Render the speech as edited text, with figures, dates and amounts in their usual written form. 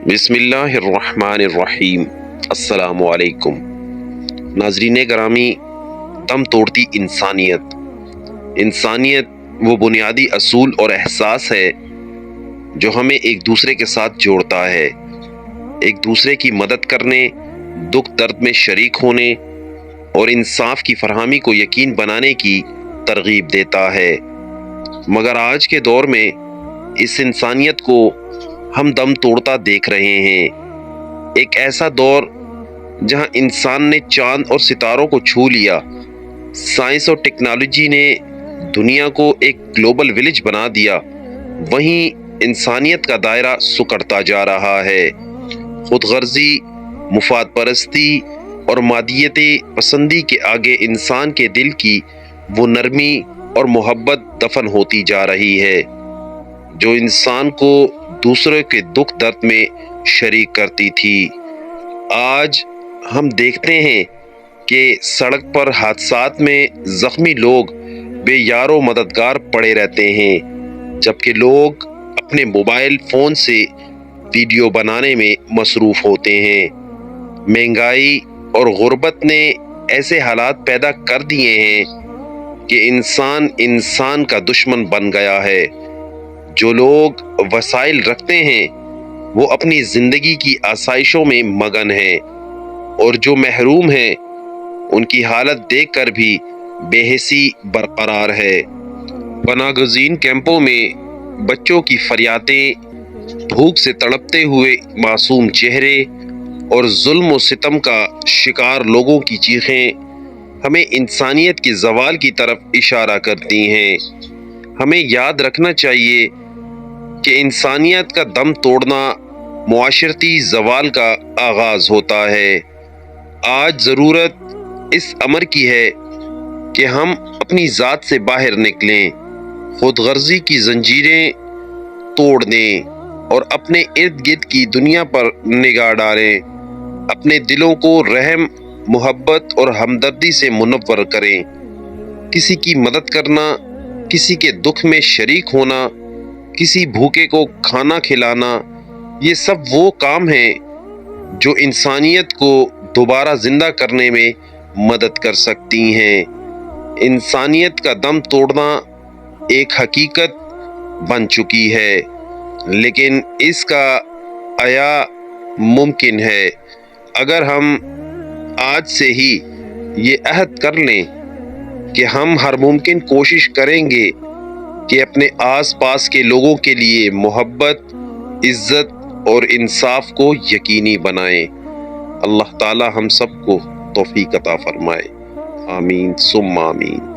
بسم اللہ الرحمن الرحیم۔ السلام علیکم ناظرین گرامی، دم توڑتی انسانیت وہ بنیادی اصول اور احساس ہے جو ہمیں ایک دوسرے کے ساتھ جوڑتا ہے، ایک دوسرے کی مدد کرنے، دکھ درد میں شریک ہونے اور انصاف کی فراہمی کو یقین بنانے کی ترغیب دیتا ہے۔ مگر آج کے دور میں اس انسانیت کو ہم دم توڑتا دیکھ رہے ہیں۔ ایک ایسا دور جہاں انسان نے چاند اور ستاروں کو چھو لیا، سائنس اور ٹیکنالوجی نے دنیا کو ایک گلوبل ولیج بنا دیا، وہیں انسانیت کا دائرہ سکڑتا جا رہا ہے۔ خود غرضی، مفاد پرستی اور مادیت پسندی کے آگے انسان کے دل کی وہ نرمی اور محبت دفن ہوتی جا رہی ہے جو انسان کو دوسرے کے دکھ درد میں شریک کرتی تھی۔ آج ہم دیکھتے ہیں کہ سڑک پر حادثات میں زخمی لوگ بے یار و مددگار پڑے رہتے ہیں، جبکہ لوگ اپنے موبائل فون سے ویڈیو بنانے میں مصروف ہوتے ہیں۔ مہنگائی اور غربت نے ایسے حالات پیدا کر دیے ہیں کہ انسان کا دشمن بن گیا ہے۔ جو لوگ وسائل رکھتے ہیں وہ اپنی زندگی کی آسائشوں میں مگن ہیں، اور جو محروم ہیں ان کی حالت دیکھ کر بھی بے حسی برقرار ہے۔ پناہ گزین کیمپوں میں بچوں کی فریادیں، بھوک سے تڑپتے ہوئے معصوم چہرے اور ظلم و ستم کا شکار لوگوں کی چیخیں ہمیں انسانیت کے زوال کی طرف اشارہ کرتی ہیں۔ ہمیں یاد رکھنا چاہیے کہ انسانیت کا دم توڑنا معاشرتی زوال کا آغاز ہوتا ہے۔ آج ضرورت اس امر کی ہے کہ ہم اپنی ذات سے باہر نکلیں، خود غرضی کی زنجیریں توڑ دیں اور اپنے ارد گرد کی دنیا پر نگاہ ڈالیں۔ اپنے دلوں کو رحم، محبت اور ہمدردی سے منور کریں۔ کسی کی مدد کرنا، کسی کے دکھ میں شریک ہونا، کسی بھوکے کو کھانا کھلانا، یہ سب وہ کام ہیں جو انسانیت کو دوبارہ زندہ کرنے میں مدد کر سکتی ہیں۔ انسانیت کا دم توڑنا ایک حقیقت بن چکی ہے، لیکن اس کا احیاء ممکن ہے اگر ہم آج سے ہی یہ عہد کر لیں کہ ہم ہر ممکن کوشش کریں گے کہ اپنے آس پاس کے لوگوں کے لیے محبت، عزت اور انصاف کو یقینی بنائیں۔ اللہ تعالی ہم سب کو توفیق عطا فرمائے۔ آمین ثم آمین۔